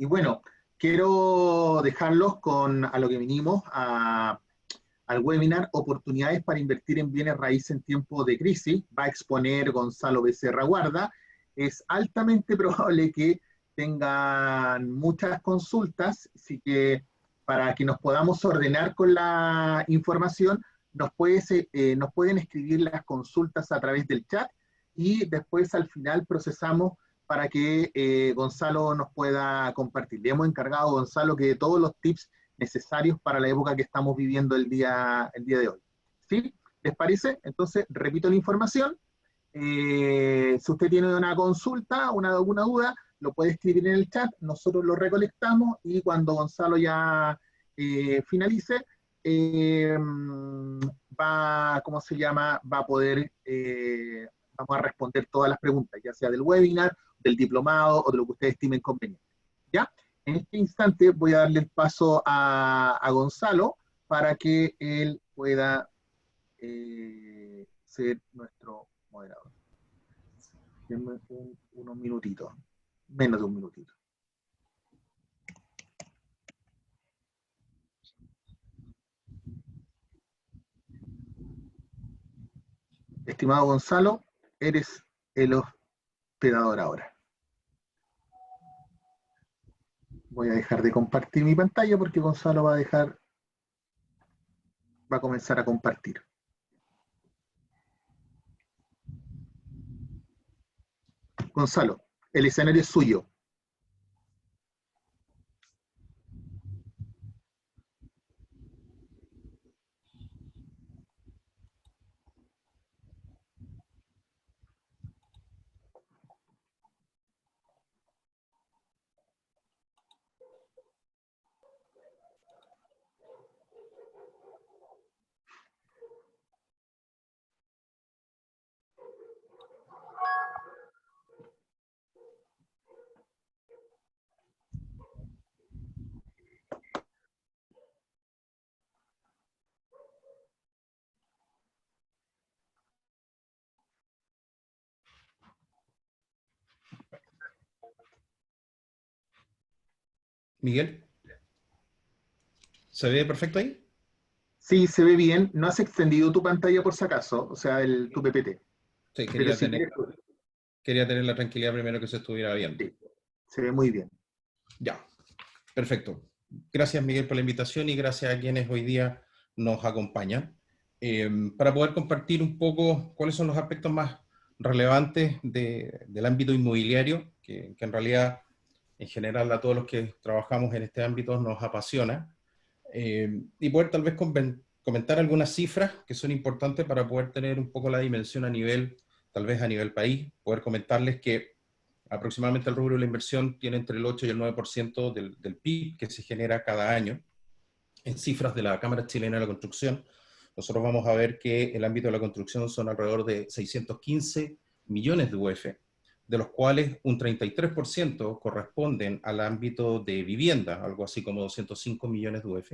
Y bueno, quiero dejarlos a lo que vinimos, al webinar Oportunidades para invertir en bienes raíces en tiempos de crisis. Va a exponer Gonzalo Becerra Guarda. Es altamente probable que tengan muchas consultas, así que para que nos podamos ordenar con la información, nos pueden escribir las consultas a través del chat y después al final procesamos para que Gonzalo nos pueda compartir. Le hemos encargado a Gonzalo que todos los tips necesarios para la época que estamos viviendo el día de hoy. ¿Sí? ¿Les parece? Entonces, repito la información. Si usted tiene una consulta, alguna duda, lo puede escribir en el chat, nosotros lo recolectamos y cuando Gonzalo ya finalice, ¿cómo se llama? Va a poder, vamos a responder todas las preguntas, ya sea del webinar, del diplomado o de lo que ustedes estimen conveniente. ¿Ya? En este instante voy a darle el paso a Gonzalo para que él pueda ser nuestro moderador. Denme unos minutitos, menos de un minutito. Estimado Gonzalo, eres el hospedador ahora. Voy a dejar de compartir mi pantalla porque Gonzalo va a comenzar a compartir. Gonzalo, el escenario es suyo. Miguel, ¿se ve perfecto ahí? Sí, se ve bien. No has extendido tu pantalla por si acaso, o sea, tu PPT. Sí, Pero si quería tener la tranquilidad primero que se estuviera viendo. sí, se ve muy bien. Ya, perfecto. Gracias, Miguel, por la invitación y gracias a quienes hoy día nos acompañan. Para poder compartir un poco cuáles son los aspectos más relevantes del ámbito inmobiliario, que en realidad, en general, a todos los que trabajamos en este ámbito nos apasiona, y poder tal vez comentar algunas cifras que son importantes para poder tener un poco la dimensión a nivel, tal vez a nivel país, poder comentarles que aproximadamente el rubro de la inversión tiene entre el 8 y el 9% del PIB que se genera cada año. En cifras de la Cámara Chilena de la Construcción, nosotros vamos a ver que el ámbito de la construcción son alrededor de 615 millones de UF, de los cuales un 33% corresponden al ámbito de vivienda, algo así como 205 millones de UF,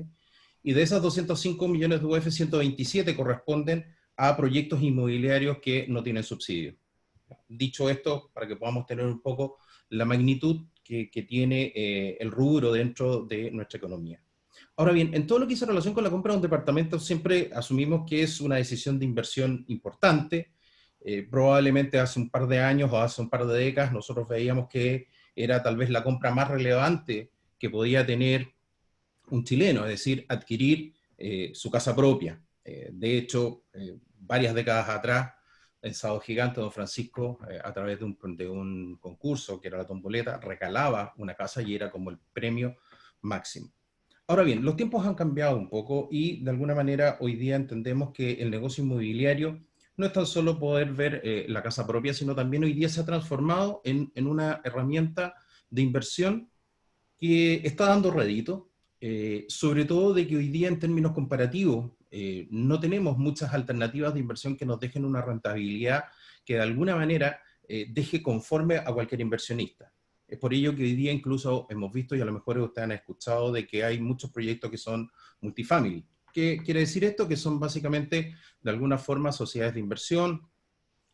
y de esas 205 millones de UF, 127 corresponden a proyectos inmobiliarios que no tienen subsidio. Dicho esto, para que podamos tener un poco la magnitud que tiene el rubro dentro de nuestra economía. Ahora bien, en todo lo que hizo relación con la compra de un departamento, siempre asumimos que es una decisión de inversión importante. Probablemente hace un par de años o hace un par de décadas nosotros veíamos que era tal vez la compra más relevante que podía tener un chileno, es decir, adquirir su casa propia. De hecho, varias décadas atrás, el Sábado Gigante, don Francisco, a través de un concurso que era la tomboleta, regalaba una casa y era como el premio máximo. Ahora bien, los tiempos han cambiado un poco y de alguna manera hoy día entendemos que el negocio inmobiliario no es tan solo poder ver la casa propia, sino también hoy día se ha transformado en una herramienta de inversión que está dando rédito, sobre todo de que hoy día en términos comparativos no tenemos muchas alternativas de inversión que nos dejen una rentabilidad que de alguna manera deje conforme a cualquier inversionista. Es por ello que hoy día incluso hemos visto, y a lo mejor ustedes han escuchado, de que hay muchos proyectos que son multifamily. ¿Qué quiere decir esto? Que son básicamente, de alguna forma, sociedades de inversión,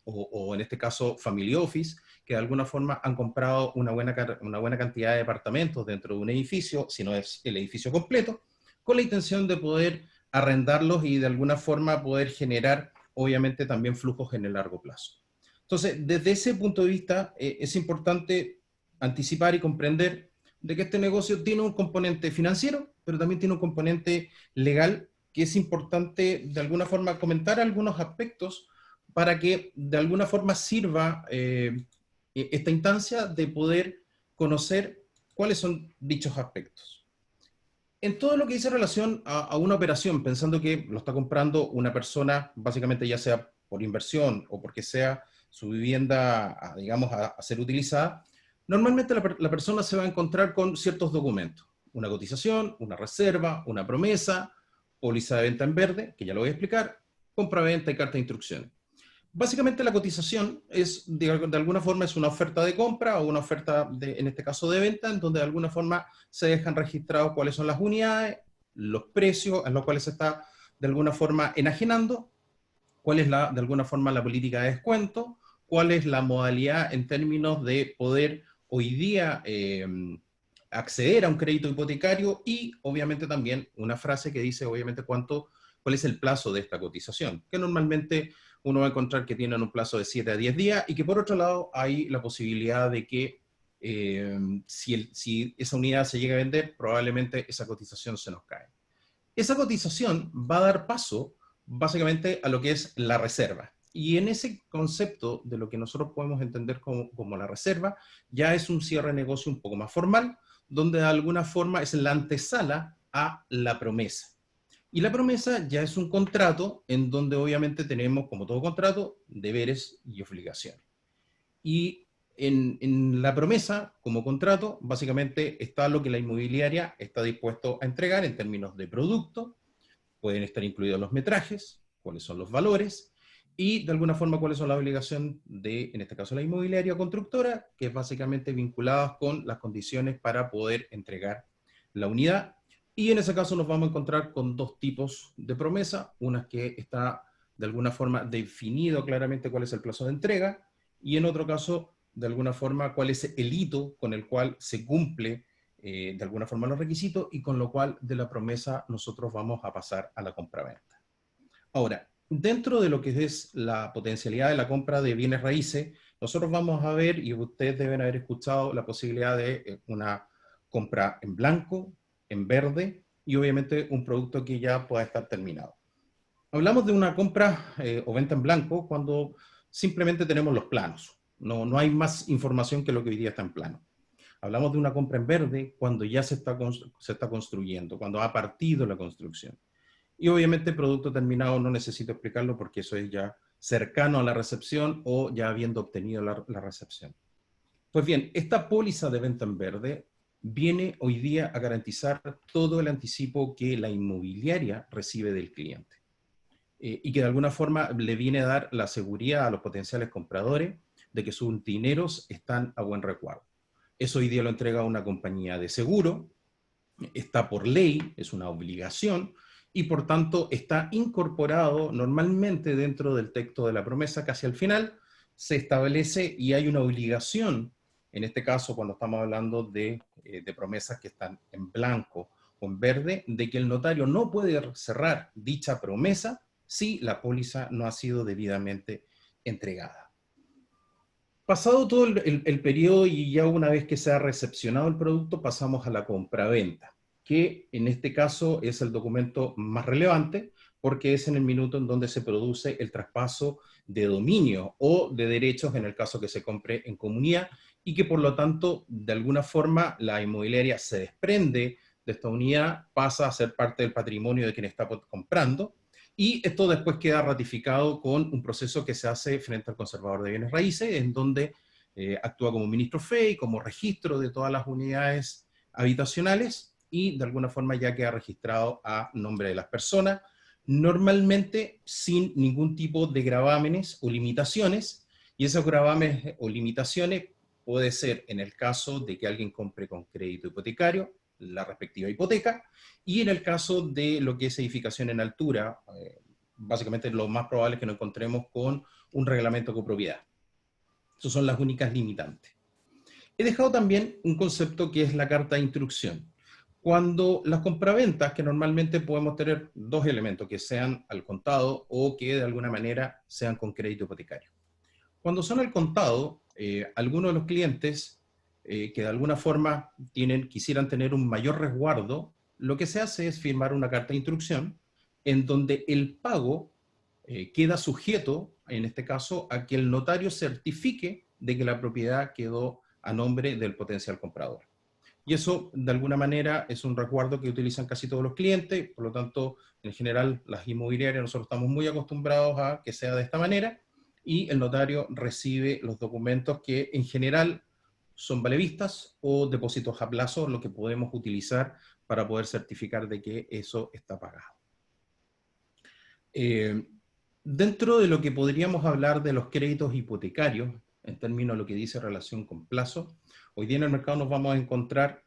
o en este caso family office, que de alguna forma han comprado una buena cantidad de departamentos dentro de un edificio, si no es el edificio completo, con la intención de poder arrendarlos y de alguna forma poder generar, obviamente, también flujos en el largo plazo. Entonces, desde ese punto de vista, es importante anticipar y comprender de que este negocio tiene un componente financiero, pero también tiene un componente legal, que es importante de alguna forma comentar algunos aspectos para que de alguna forma sirva esta instancia de poder conocer cuáles son dichos aspectos. En todo lo que dice relación a una operación, pensando que lo está comprando una persona, básicamente ya sea por inversión o porque sea su vivienda, digamos, a ser utilizada, normalmente la persona se va a encontrar con ciertos documentos. Una cotización, una reserva, una promesa, póliza de venta en verde, que ya lo voy a explicar, compra-venta y carta de instrucciones. Básicamente la cotización es, de alguna forma, es una oferta de compra o una oferta, en este caso, de venta, en donde de alguna forma se dejan registrados cuáles son las unidades, los precios en los cuales se está de alguna forma enajenando, cuál es de alguna forma la política de descuento, cuál es la modalidad en términos de poder hoy día acceder a un crédito hipotecario y obviamente también una frase que dice obviamente cuál es el plazo de esta cotización, que normalmente uno va a encontrar que tienen un plazo de 7 a 10 días y que por otro lado hay la posibilidad de que si esa unidad se llega a vender, probablemente esa cotización se nos cae. Esa cotización va a dar paso básicamente a lo que es la reserva. Y en ese concepto de lo que nosotros podemos entender como la reserva, ya es un cierre de negocio un poco más formal, donde de alguna forma es la antesala a la promesa. Y la promesa ya es un contrato en donde obviamente tenemos, como todo contrato, deberes y obligaciones. Y en la promesa, como contrato, básicamente está lo que la inmobiliaria está dispuesto a entregar en términos de producto, pueden estar incluidos los metrajes, cuáles son los valores, y de alguna forma cuáles son las obligaciones de, en este caso, la inmobiliaria constructora, que es básicamente vinculadas con las condiciones para poder entregar la unidad. Y en ese caso nos vamos a encontrar con dos tipos de promesa, una que está de alguna forma definido claramente cuál es el plazo de entrega, y en otro caso, de alguna forma, cuál es el hito con el cual se cumple de alguna forma los requisitos y con lo cual de la promesa nosotros vamos a pasar a la compraventa. Ahora, dentro de lo que es la potencialidad de la compra de bienes raíces, nosotros vamos a ver, y ustedes deben haber escuchado, la posibilidad de una compra en blanco, en verde y obviamente un producto que ya pueda estar terminado. Hablamos de una compra o venta en blanco cuando simplemente tenemos los planos. No hay más información que lo que hoy día está en plano. Hablamos de una compra en verde cuando ya se está construyendo, cuando ha partido la construcción. Y obviamente el producto terminado no necesito explicarlo porque eso es ya cercano a la recepción o ya habiendo obtenido la recepción. Pues bien, esta póliza de venta en verde viene hoy día a garantizar todo el anticipo que la inmobiliaria recibe del cliente. Y que de alguna forma le viene a dar la seguridad a los potenciales compradores de que sus dineros están a buen resguardo. Eso hoy día lo entrega una compañía de seguro, está por ley, es una obligación, y por tanto está incorporado normalmente dentro del texto de la promesa, casi al final se establece y hay una obligación, en este caso cuando estamos hablando de promesas que están en blanco o en verde, de que el notario no puede cerrar dicha promesa si la póliza no ha sido debidamente entregada. Pasado todo el periodo y ya una vez que se ha recepcionado el producto, pasamos a la compraventa, que en este caso es el documento más relevante porque es en el minuto en donde se produce el traspaso de dominio o de derechos en el caso que se compre en comunidad y que por lo tanto de alguna forma la inmobiliaria se desprende de esta unidad, pasa a ser parte del patrimonio de quien está comprando. Y esto después queda ratificado con un proceso que se hace frente al conservador de bienes raíces, en donde actúa como ministro FEI, como registro de todas las unidades habitacionales y de alguna forma ya queda registrado a nombre de las personas, normalmente sin ningún tipo de gravámenes o limitaciones, y esos gravámenes o limitaciones puede ser en el caso de que alguien compre con crédito hipotecario, la respectiva hipoteca, y en el caso de lo que es edificación en altura, básicamente lo más probable es que nos encontremos con un reglamento de copropiedad. Esas son las únicas limitantes. He dejado también un concepto que es la carta de instrucción. Cuando las compraventas, que normalmente podemos tener dos elementos, que sean al contado o que de alguna manera sean con crédito hipotecario. Cuando son al contado, algunos de los clientes que de alguna forma quisieran tener un mayor resguardo, lo que se hace es firmar una carta de instrucción en donde el pago queda sujeto, en este caso, a que el notario certifique de que la propiedad quedó a nombre del potencial comprador. Y eso, de alguna manera, es un resguardo que utilizan casi todos los clientes, por lo tanto, en general, las inmobiliarias, nosotros estamos muy acostumbrados a que sea de esta manera, y el notario recibe los documentos que, en general, son valevistas o depósitos a plazo, lo que podemos utilizar para poder certificar de que eso está pagado. Dentro de lo que podríamos hablar de los créditos hipotecarios, en términos de lo que dice relación con plazo, hoy día en el mercado nos vamos a encontrar,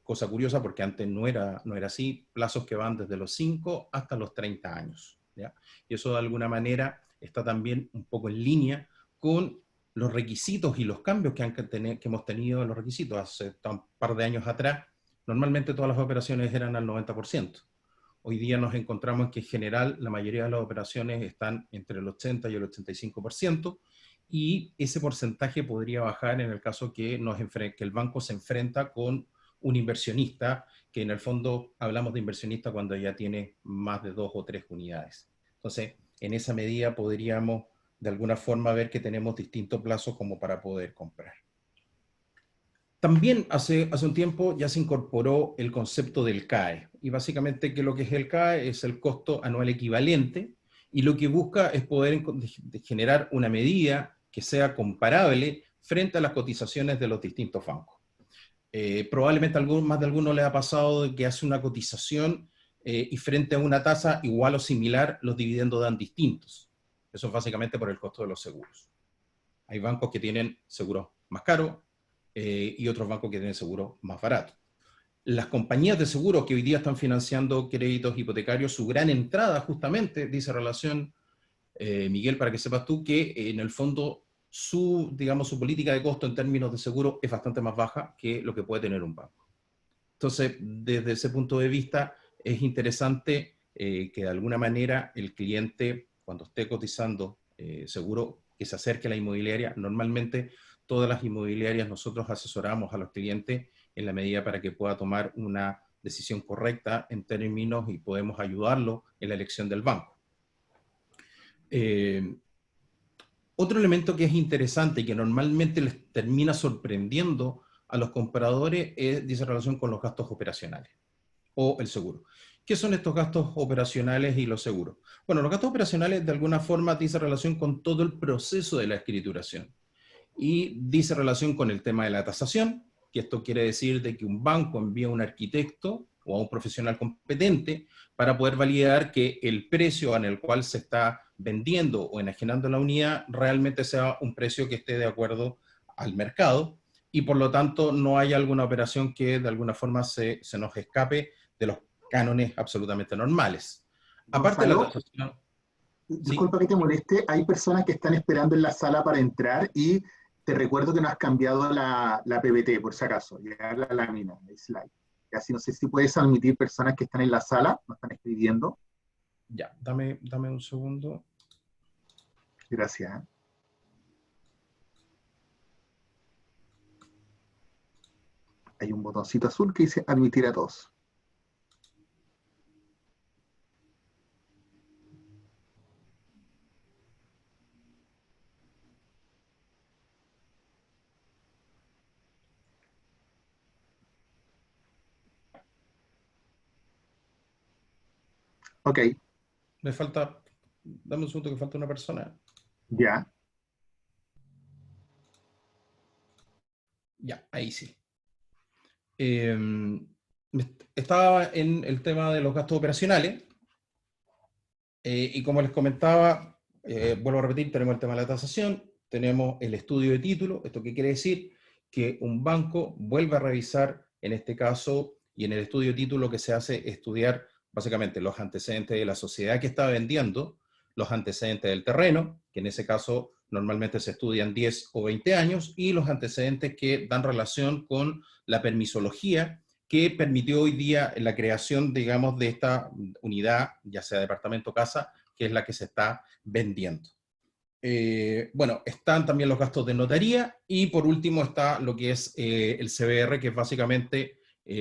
cosa curiosa porque antes no era así, plazos que van desde los 5 hasta los 30 años. ¿Ya? Y eso de alguna manera está también un poco en línea con los requisitos y los cambios que hemos tenido en los requisitos. Hace un par de años atrás, normalmente todas las operaciones eran al 90%. Hoy día nos encontramos que en general la mayoría de las operaciones están entre el 80 y el 85%, y ese porcentaje podría bajar en el caso que el banco se enfrenta con un inversionista, que en el fondo hablamos de inversionista cuando ya tiene más de 2 o 3 unidades. Entonces, en esa medida podríamos de alguna forma ver que tenemos distintos plazos como para poder comprar. También hace un tiempo ya se incorporó el concepto del CAE, y básicamente que lo que es el CAE es el costo anual equivalente, y lo que busca es poder generar una medida que sea comparable frente a las cotizaciones de los distintos bancos. Probablemente más de alguno le ha pasado que hace una cotización y frente a una tasa igual o similar, los dividendos dan distintos. Eso es básicamente por el costo de los seguros. Hay bancos que tienen seguros más caros, y otros bancos que tienen seguros más baratos. Las compañías de seguros que hoy día están financiando créditos hipotecarios, su gran entrada justamente, dice relación, Miguel, para que sepas tú, que en el fondo su política de costo en términos de seguro es bastante más baja que lo que puede tener un banco. Entonces, desde ese punto de vista, es interesante que de alguna manera el cliente, cuando esté cotizando seguro, que se acerque a la inmobiliaria. Normalmente todas las inmobiliarias nosotros asesoramos a los clientes en la medida para que pueda tomar una decisión correcta en términos y podemos ayudarlo en la elección del banco. Otro elemento que es interesante y que normalmente les termina sorprendiendo a los compradores dice relación con los gastos operacionales o el seguro. ¿Qué son estos gastos operacionales y los seguros? Bueno, los gastos operacionales de alguna forma dice relación con todo el proceso de la escrituración, y dice relación con el tema de la tasación, que esto quiere decir de que un banco envía a un arquitecto o a un profesional competente para poder validar que el precio en el cual se está vendiendo o enajenando la unidad realmente sea un precio que esté de acuerdo al mercado, y por lo tanto no haya alguna operación que de alguna forma se nos escape de los cánones absolutamente normales. Aparte de la tasación... Disculpa que te moleste, hay personas que están esperando en la sala para entrar, y te recuerdo que no has cambiado la PPT, por si acaso, ya la lámina, el slide. Y así no sé si puedes admitir personas que están en la sala, no están escribiendo. Ya, dame un segundo. Gracias. Hay un botoncito azul que dice admitir a todos. Ok. Me falta, dame un segundo que falta una persona. Ya. Ya, ahí sí. Estaba en el tema de los gastos operacionales, y como les comentaba, vuelvo a repetir, tenemos el tema de la tasación, tenemos el estudio de título. ¿Esto qué quiere decir? Que un banco vuelve a revisar, en este caso, y en el estudio de título lo que se hace es estudiar básicamente los antecedentes de la sociedad que está vendiendo, los antecedentes del terreno, que en ese caso normalmente se estudian 10 o 20 años, y los antecedentes que dan relación con la permisología que permitió hoy día la creación, digamos, de esta unidad, ya sea departamento o casa, que es la que se está vendiendo. Bueno, están también los gastos de notaría, y por último está lo que es el CBR, que es básicamente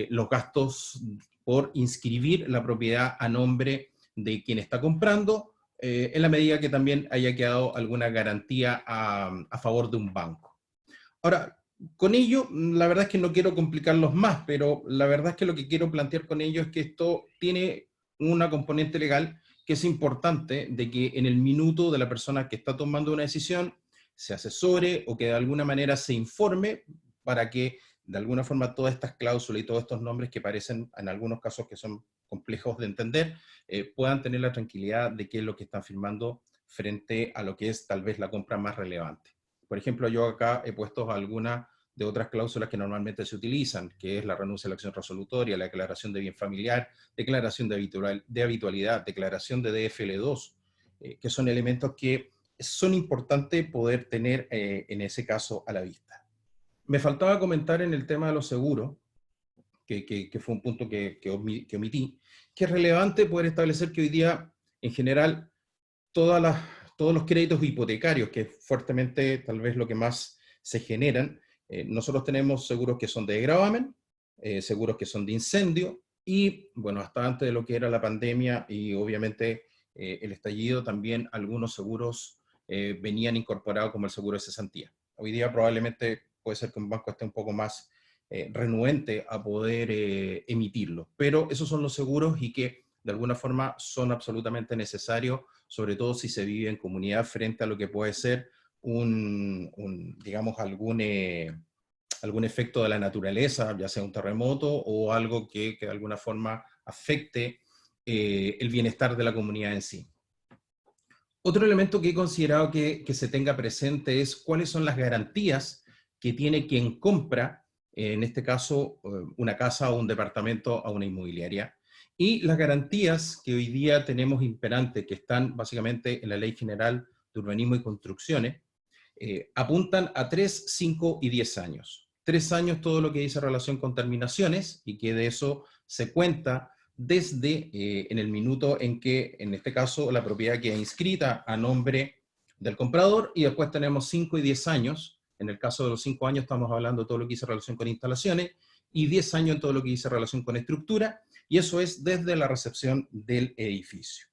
los gastos por inscribir la propiedad a nombre de quien está comprando, en la medida que también haya quedado alguna garantía a favor de un banco. Ahora, con ello, la verdad es que no quiero complicarlos más, pero la verdad es que lo que quiero plantear con ello es que esto tiene una componente legal que es importante, de que en el minuto de la persona que está tomando una decisión se asesore o que de alguna manera se informe, para que de alguna forma todas estas cláusulas y todos estos nombres que parecen en algunos casos que son complejos de entender, puedan tener la tranquilidad de qué es lo que están firmando frente a lo que es tal vez la compra más relevante. Por ejemplo, yo acá he puesto algunas de otras cláusulas que normalmente se utilizan, que es la renuncia a la acción resolutoria, la declaración de bien familiar, declaración de habitualidad, declaración de DFL2, que son elementos que son importantes poder tener en ese caso a la vista. Me faltaba comentar en el tema de los seguros, que fue un punto que omití, que es relevante poder establecer que hoy día, en general, todos los créditos hipotecarios, que es fuertemente tal vez lo que más se generan, nosotros tenemos seguros que son de gravamen, seguros que son de incendio, y bueno, hasta antes de lo que era la pandemia y obviamente el estallido, también algunos seguros venían incorporados como el seguro de cesantía. Hoy día probablemente puede ser que un banco esté un poco más renuente a poder emitirlo, pero esos son los seguros y que de alguna forma son absolutamente necesarios, sobre todo si se vive en comunidad, frente a lo que puede ser digamos, algún efecto de la naturaleza, ya sea un terremoto o algo que de alguna forma afecte el bienestar de la comunidad en sí. Otro elemento que he considerado que se tenga presente es cuáles son las garantías que tiene quien compra, en este caso, una casa o un departamento a una inmobiliaria, y las garantías que hoy día tenemos imperantes, que están básicamente en la Ley General de Urbanismo y Construcciones, apuntan a 3, 5 y 10 años. 3 años todo lo que dice relación con terminaciones, y que de eso se cuenta desde en el minuto en que, en este caso, la propiedad queda inscrita a nombre del comprador, y después tenemos 5 y 10 años. En el caso de los 5 años estamos hablando de todo lo que dice relación con instalaciones, y 10 años en todo lo que dice relación con estructura, y eso es desde la recepción del edificio.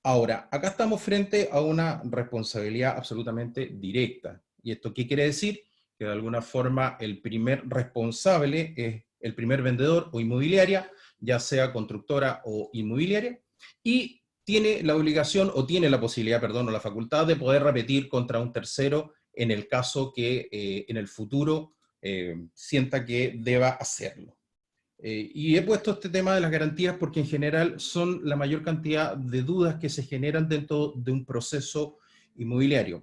Ahora, acá estamos frente a una responsabilidad absolutamente directa. ¿Y esto qué quiere decir? Que de alguna forma el primer responsable es el primer vendedor o inmobiliaria, ya sea constructora o inmobiliaria, y tiene la obligación, o tiene la posibilidad, perdón, o la facultad de poder repetir contra un tercero en el caso que en el futuro sienta que deba hacerlo. Y he puesto este tema de las garantías porque en general son la mayor cantidad de dudas que se generan dentro de un proceso inmobiliario.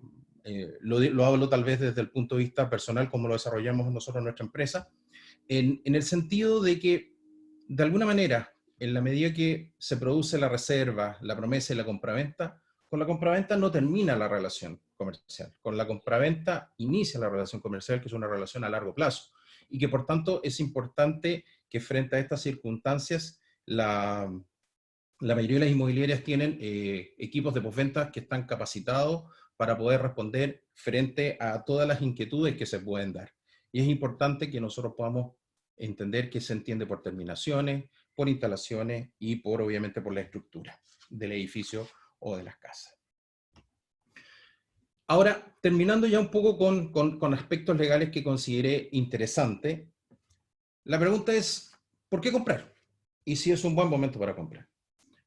Lo hablo tal vez desde el punto de vista personal, como lo desarrollamos nosotros en nuestra empresa, en el sentido de que, de alguna manera, en la medida que se produce la reserva, la promesa y la compraventa, con la compraventa no termina la relación comercial. Con la compraventa inicia la relación comercial, que es una relación a largo plazo, y que por tanto es importante que frente a estas circunstancias la mayoría de las inmobiliarias tienen equipos de postventa que están capacitados para poder responder frente a todas las inquietudes que se pueden dar. Y es importante que nosotros podamos entender qué se entiende por terminaciones, por instalaciones y obviamente por la estructura del edificio o de las casas. Ahora, terminando ya un poco con aspectos legales que consideré interesante, la pregunta es, ¿por qué comprar? Y si es un buen momento para comprar.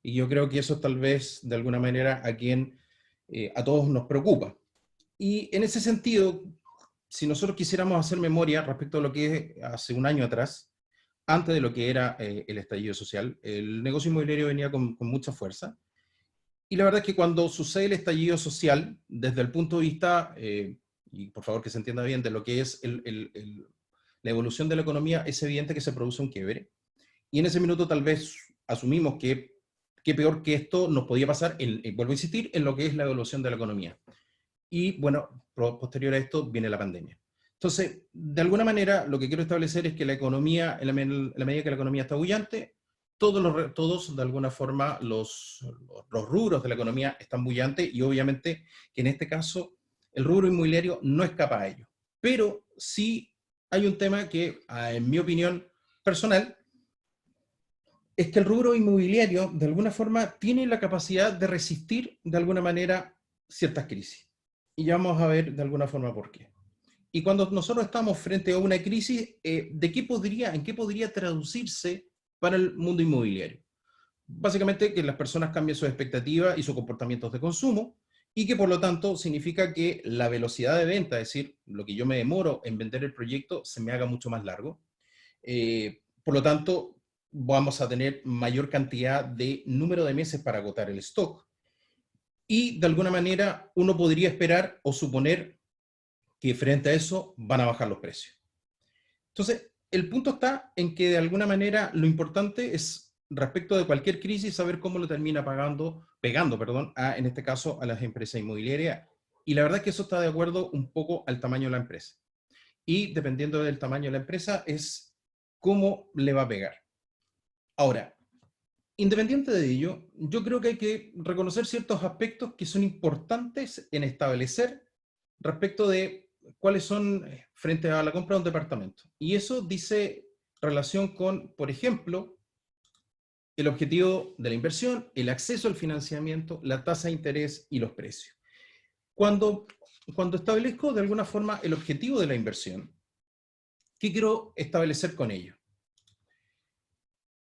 Y yo creo que eso tal vez, de alguna manera, a todos nos preocupa. Y en ese sentido, si nosotros quisiéramos hacer memoria respecto a lo que es hace un año atrás, antes de lo que era el estallido social, el negocio inmobiliario venía con mucha fuerza. Y la verdad es que cuando sucede el estallido social, desde el punto de vista, y por favor que se entienda bien, de lo que es la evolución de la economía, es evidente que se produce un quiebre. Y en ese minuto tal vez asumimos que peor que esto nos podía pasar, vuelvo a insistir, en lo que es la evolución de la economía. y bueno, posterior a esto viene la pandemia. Entonces, de alguna manera, lo que quiero establecer es que la economía, en la medida que la economía está bullante, todos de alguna forma, los rubros de la economía están bullantes, y obviamente que en este caso el rubro inmobiliario no escapa a ello. Pero sí hay un tema que, en mi opinión personal, es que el rubro inmobiliario, de alguna forma, tiene la capacidad de resistir, de alguna manera, ciertas crisis. Y ya vamos a ver, de alguna forma, por qué. Y cuando nosotros estamos frente a una crisis, en qué podría traducirse para el mundo inmobiliario? Básicamente que las personas cambien sus expectativas y sus comportamientos de consumo, y que por lo tanto significa que la velocidad de venta, es decir, lo que yo me demoro en vender el proyecto, se me haga mucho más largo. Por lo tanto, vamos a tener mayor cantidad de número de meses para agotar el stock. Y de alguna manera uno podría esperar o suponer que frente a eso van a bajar los precios. Entonces, el punto está en que de alguna manera lo importante es, respecto de cualquier crisis, saber cómo lo termina pegando, en este caso, a las empresas inmobiliarias. Y la verdad es que eso está de acuerdo un poco al tamaño de la empresa. Y dependiendo del tamaño de la empresa, es cómo le va a pegar. Ahora, independiente de ello, yo creo que hay que reconocer ciertos aspectos que son importantes en establecer respecto de cuáles son frente a la compra de un departamento. Y eso dice relación con, por ejemplo, el objetivo de la inversión, el acceso al financiamiento, la tasa de interés y los precios. Cuando establezco de alguna forma el objetivo de la inversión, ¿qué quiero establecer con ello?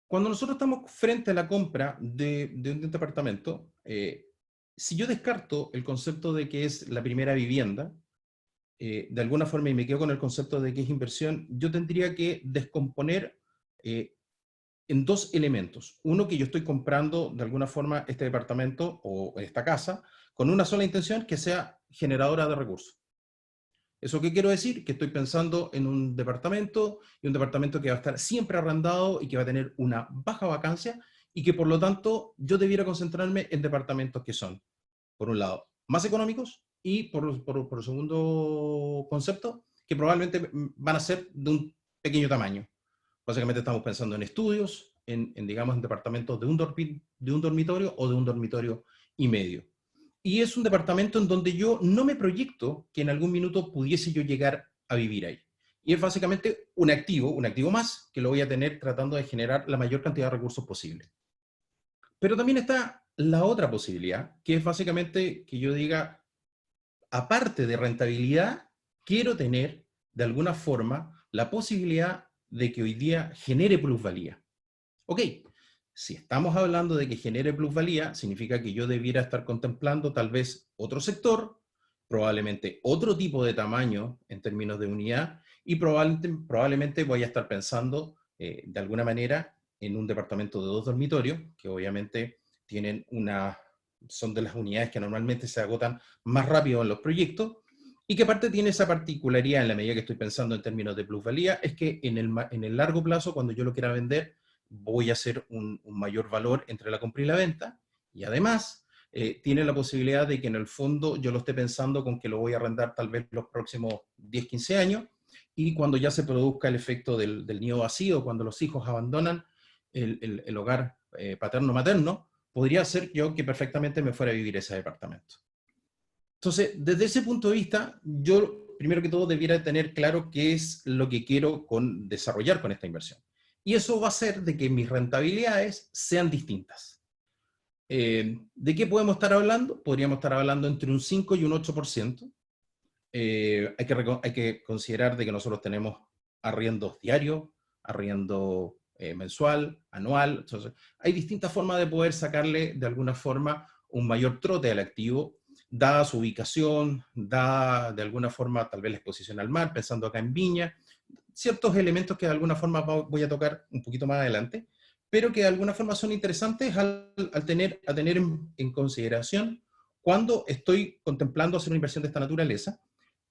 Cuando nosotros estamos frente a la compra de un departamento, si yo descarto el concepto de que es la primera vivienda, de alguna forma, y me quedo con el concepto de que es inversión, yo tendría que descomponer en dos elementos. Uno, que yo estoy comprando de alguna forma este departamento o esta casa con una sola intención, que sea generadora de recursos. ¿Eso qué quiero decir? Que estoy pensando en un departamento, y un departamento que va a estar siempre arrendado y que va a tener una baja vacancia, y que por lo tanto yo debiera concentrarme en departamentos que son, por un lado, más económicos, y por segundo concepto, que probablemente van a ser de un pequeño tamaño. Básicamente estamos pensando en estudios, digamos, en departamentos de un dormitorio o de un dormitorio y medio. Y es un departamento en donde yo no me proyecto que en algún minuto pudiese yo llegar a vivir ahí. Y es básicamente un activo más, que lo voy a tener tratando de generar la mayor cantidad de recursos posible. Pero también está la otra posibilidad, que es básicamente que yo diga, aparte de rentabilidad, quiero tener de alguna forma la posibilidad de que hoy día genere plusvalía. Ok, si estamos hablando de que genere plusvalía, significa que yo debiera estar contemplando tal vez otro sector, probablemente otro tipo de tamaño en términos de unidad, y probablemente voy a estar pensando de alguna manera en un departamento de 2 dormitorios, que obviamente son de las unidades que normalmente se agotan más rápido en los proyectos, y que aparte tiene esa particularidad, en la medida que estoy pensando en términos de plusvalía, es que en el largo plazo, cuando yo lo quiera vender, voy a hacer un mayor valor entre la compra y la venta, y además tiene la posibilidad de que en el fondo yo lo esté pensando con que lo voy a arrendar tal vez los próximos 10, 15 años, y cuando ya se produzca el efecto del nido vacío, cuando los hijos abandonan el hogar paterno-materno, podría ser yo que perfectamente me fuera a vivir ese departamento. Entonces, desde ese punto de vista, yo primero que todo debiera tener claro qué es lo que quiero desarrollar con esta inversión. Y eso va a hacer de que mis rentabilidades sean distintas. ¿De qué podemos estar hablando? Podríamos estar hablando entre un 5 y un 8%. Hay que considerar de que nosotros tenemos arriendos diarios, arriendo mensual, anual. Entonces, hay distintas formas de poder sacarle de alguna forma un mayor trote al activo, dada su ubicación, dada de alguna forma tal vez la exposición al mar, pensando acá en Viña, ciertos elementos que de alguna forma voy a tocar un poquito más adelante, pero que de alguna forma son interesantes a tener en consideración cuando estoy contemplando hacer una inversión de esta naturaleza,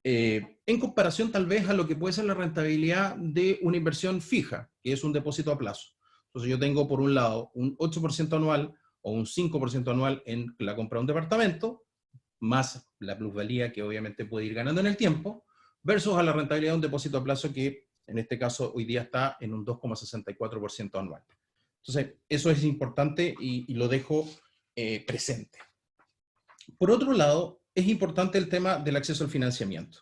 en comparación tal vez a lo que puede ser la rentabilidad de una inversión fija, que es un depósito a plazo. Entonces yo tengo por un lado un 8% anual o un 5% anual en la compra de un departamento, más la plusvalía que obviamente puede ir ganando en el tiempo, versus a la rentabilidad de un depósito a plazo que en este caso hoy día está en un 2,64% anual. Entonces, eso es importante y lo dejo presente. Por otro lado, es importante el tema del acceso al financiamiento.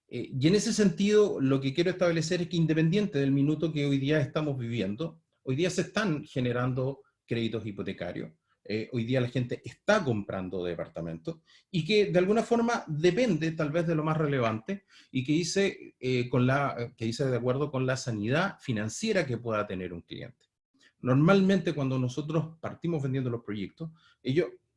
Y en ese sentido, lo que quiero establecer es que independiente del minuto que hoy día estamos viviendo, hoy día se están generando créditos hipotecarios, hoy día la gente está comprando departamentos, y que de alguna forma depende tal vez de lo más relevante, y que dice, que dice de acuerdo con la sanidad financiera que pueda tener un cliente. Normalmente cuando nosotros partimos vendiendo los proyectos,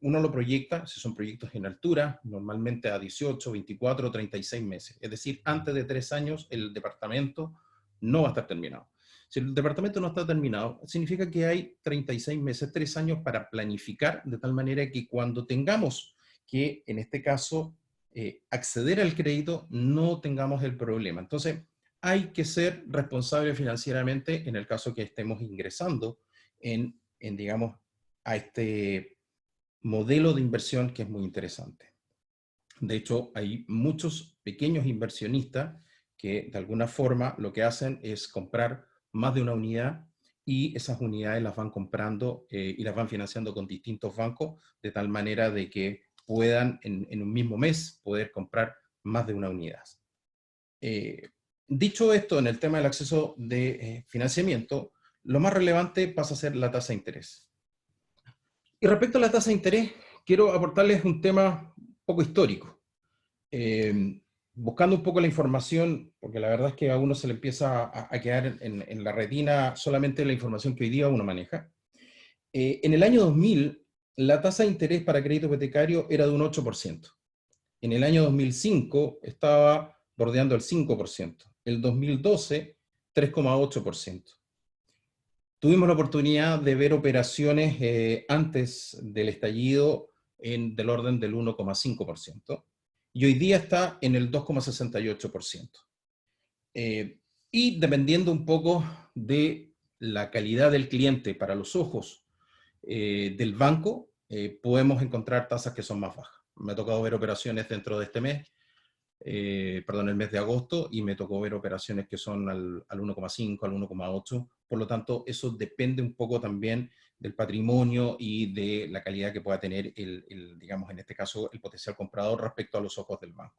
uno lo proyecta, si son proyectos en altura, normalmente a 18, 24, 36 meses. Es decir, antes de 3 años el departamento no va a estar terminado. Si el departamento no está terminado, significa que hay 36 meses, 3 años para planificar, de tal manera que cuando tengamos que, en este caso, acceder al crédito, no tengamos el problema. Entonces, hay que ser responsable financieramente en el caso que estemos ingresando digamos, a este modelo de inversión que es muy interesante. De hecho, hay muchos pequeños inversionistas que de alguna forma lo que hacen es comprar más de una unidad y esas unidades las van comprando y las van financiando con distintos bancos de tal manera de que puedan en un mismo mes poder comprar más de una unidad. Dicho esto, en el tema del acceso de financiamiento, lo más relevante pasa a ser la tasa de interés. Y respecto a la tasa de interés, quiero aportarles un tema un poco histórico. Buscando un poco la información, porque la verdad es que a uno se le empieza a quedar en la retina solamente la información que hoy día uno maneja. En el año 2000, la tasa de interés para crédito hipotecario era de un 8%. En el año 2005 estaba bordeando el 5%. El 2012, 3,8%. Tuvimos la oportunidad de ver operaciones antes del estallido del orden del 1,5%. Y hoy día está en el 2,68%. Y dependiendo un poco de la calidad del cliente para los ojos del banco, podemos encontrar tasas que son más bajas. Me ha tocado ver operaciones dentro de este mes, el mes de agosto, y me tocó ver operaciones que son al 1,5, al 1,8. Por lo tanto, eso depende un poco también del patrimonio y de la calidad que pueda tener digamos, en este caso, el potencial comprador respecto a los ojos del banco.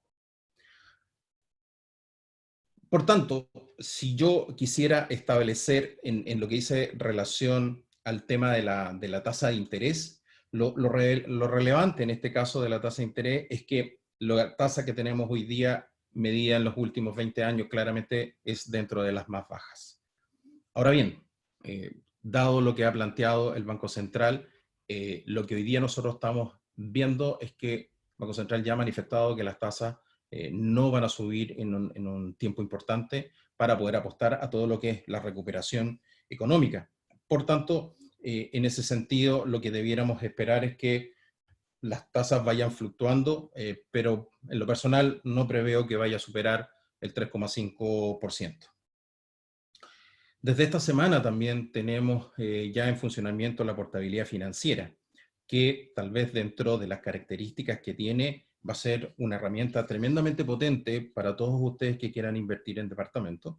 Por tanto, si yo quisiera establecer en lo que dice relación al tema de la tasa de interés, lo relevante en este caso de la tasa de interés es que la tasa que tenemos hoy día, medida en los últimos 20 años, claramente es dentro de las más bajas. Ahora bien, dado lo que ha planteado el Banco Central, lo que hoy día nosotros estamos viendo es que el Banco Central ya ha manifestado que las tasas no van a subir en un tiempo importante para poder apostar a todo lo que es la recuperación económica. Por tanto, en ese sentido, lo que debiéramos esperar es que las tasas vayan fluctuando, pero en lo personal no preveo que vaya a superar el 3,5%. Desde esta semana también tenemos ya en funcionamiento la portabilidad financiera, que tal vez dentro de las características que tiene va a ser una herramienta tremendamente potente para todos ustedes que quieran invertir en departamentos,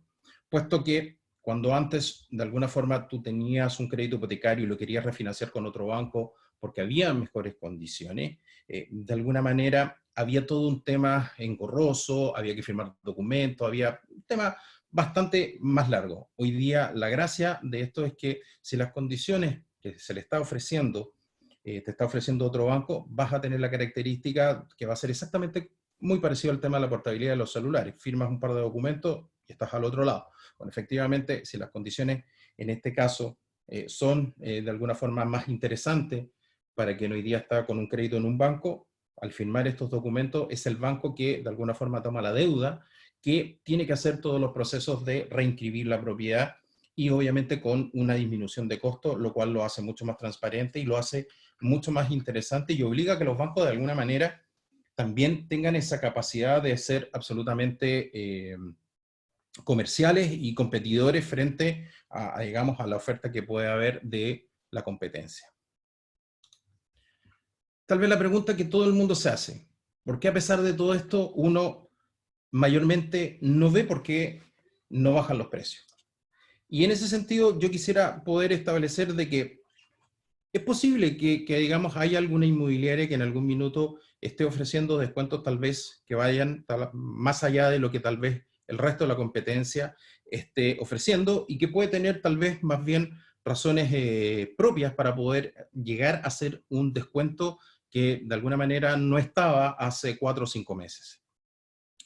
puesto que cuando antes de alguna forma tú tenías un crédito hipotecario y lo querías refinanciar con otro banco porque había mejores condiciones, de alguna manera había todo un tema engorroso, había que firmar documentos, había un tema bastante más largo. Hoy día la gracia de esto es que si las condiciones que se le está ofreciendo, te está ofreciendo otro banco, vas a tener la característica que va a ser exactamente muy parecido al tema de la portabilidad de los celulares. Firmas un par de documentos y estás al otro lado. Bueno, efectivamente, si las condiciones en este caso son de alguna forma más interesantes para quien hoy día está con un crédito en un banco, al firmar estos documentos es el banco que de alguna forma toma la deuda, que tiene que hacer todos los procesos de reinscribir la propiedad y obviamente con una disminución de costo, lo cual lo hace mucho más transparente y lo hace mucho más interesante y obliga a que los bancos de alguna manera también tengan esa capacidad de ser absolutamente comerciales y competidores frente digamos, a la oferta que puede haber de la competencia. tal vez la pregunta que todo el mundo se hace: ¿por qué a pesar de todo esto uno mayormente no ve por qué no bajan los precios? Y en ese sentido yo quisiera poder establecer de que es posible que, digamos, haya alguna inmobiliaria que en algún minuto esté ofreciendo descuentos tal vez que vayan más allá de lo que tal vez el resto de la competencia esté ofreciendo, y que puede tener tal vez más bien razones propias para poder llegar a hacer un descuento que de alguna manera no estaba hace 4 o 5 meses.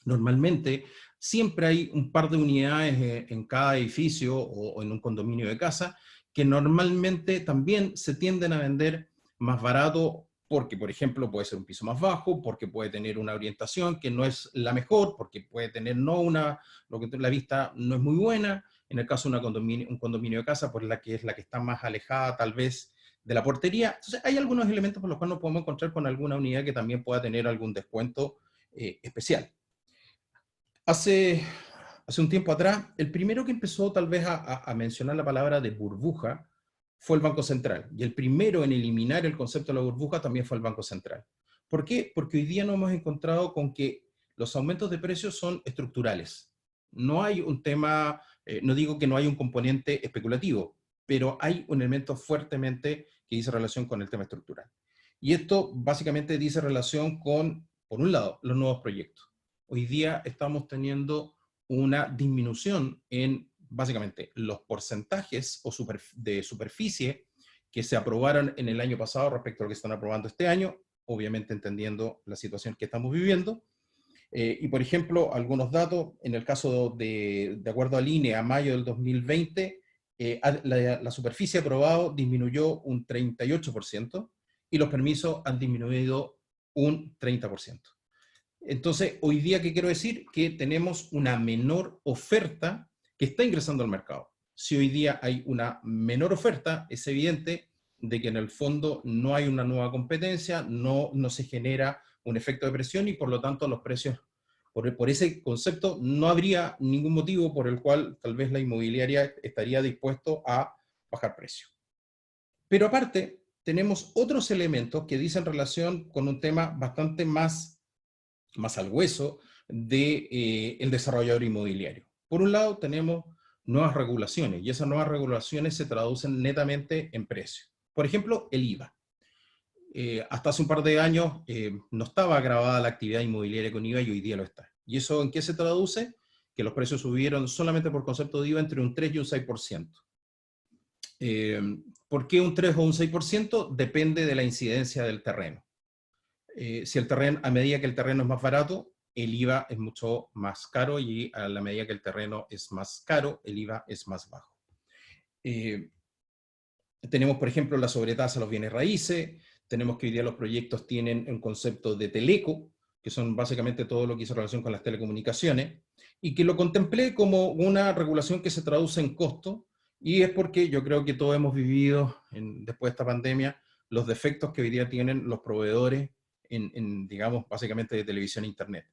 Normalmente siempre hay un par de unidades en cada edificio o en un condominio de casa que normalmente también se tienden a vender más barato porque, por ejemplo, puede ser un piso más bajo, porque puede tener una orientación que no es la mejor, porque puede tener no una, lo que la vista no es muy buena. En el caso de un condominio de casa, pues es la que está más alejada tal vez de la portería. Entonces hay algunos elementos por los cuales nos podemos encontrar con alguna unidad que también pueda tener algún descuento especial. Hace, hace un tiempo atrás, el primero que empezó tal vez a mencionar la palabra de burbuja fue el Banco Central. Y el primero en eliminar el concepto de la burbuja también fue el Banco Central. ¿Por qué? Porque hoy día nos hemos encontrado con que los aumentos de precios son estructurales. No hay un tema, no digo que no hay un componente especulativo, pero hay un elemento fuertemente que dice relación con el tema estructural. Y esto básicamente dice relación con, por un lado, los nuevos proyectos. Hoy día estamos teniendo una disminución en básicamente los porcentajes de superficie que se aprobaron en el año pasado respecto a lo que están aprobando este año, obviamente entendiendo la situación que estamos viviendo. Y por ejemplo, algunos datos, en el caso de acuerdo al INE, a mayo del 2020, la superficie aprobada disminuyó un 38% y los permisos han disminuido un 30%. Entonces, hoy día, ¿qué quiero decir? Que tenemos una menor oferta que está ingresando al mercado. Si hoy día hay una menor oferta, es evidente de que en el fondo no hay una nueva competencia, no se genera un efecto de presión y por lo tanto los precios, por ese concepto, no habría ningún motivo por el cual tal vez la inmobiliaria estaría dispuesto a bajar precio. Pero aparte, tenemos otros elementos que dicen relación con un tema bastante más al hueso del desarrollador inmobiliario. Por un lado, tenemos nuevas regulaciones y esas nuevas regulaciones se traducen netamente en precio. Por ejemplo, el IVA. Hasta hace un par de años no estaba grabada la actividad inmobiliaria con IVA y hoy día lo está. ¿Y eso en qué se traduce? Que los precios subieron solamente por concepto de IVA entre un 3 y un 6%. ¿Por qué un 3 o un 6%? Depende de la incidencia del terreno. Si el terreno, a medida que el terreno es más barato, el IVA es mucho más caro y a la medida que el terreno es más caro, el IVA es más bajo. Tenemos, por ejemplo, la sobretasa a los bienes raíces, tenemos que hoy día los proyectos tienen un concepto de teleco, que son básicamente todo lo que hizo relación con las telecomunicaciones, y que lo contemplé como una regulación que se traduce en costo, y es porque yo creo que todos hemos vivido, después de esta pandemia, los defectos que hoy día tienen los proveedores digamos, básicamente de televisión e internet.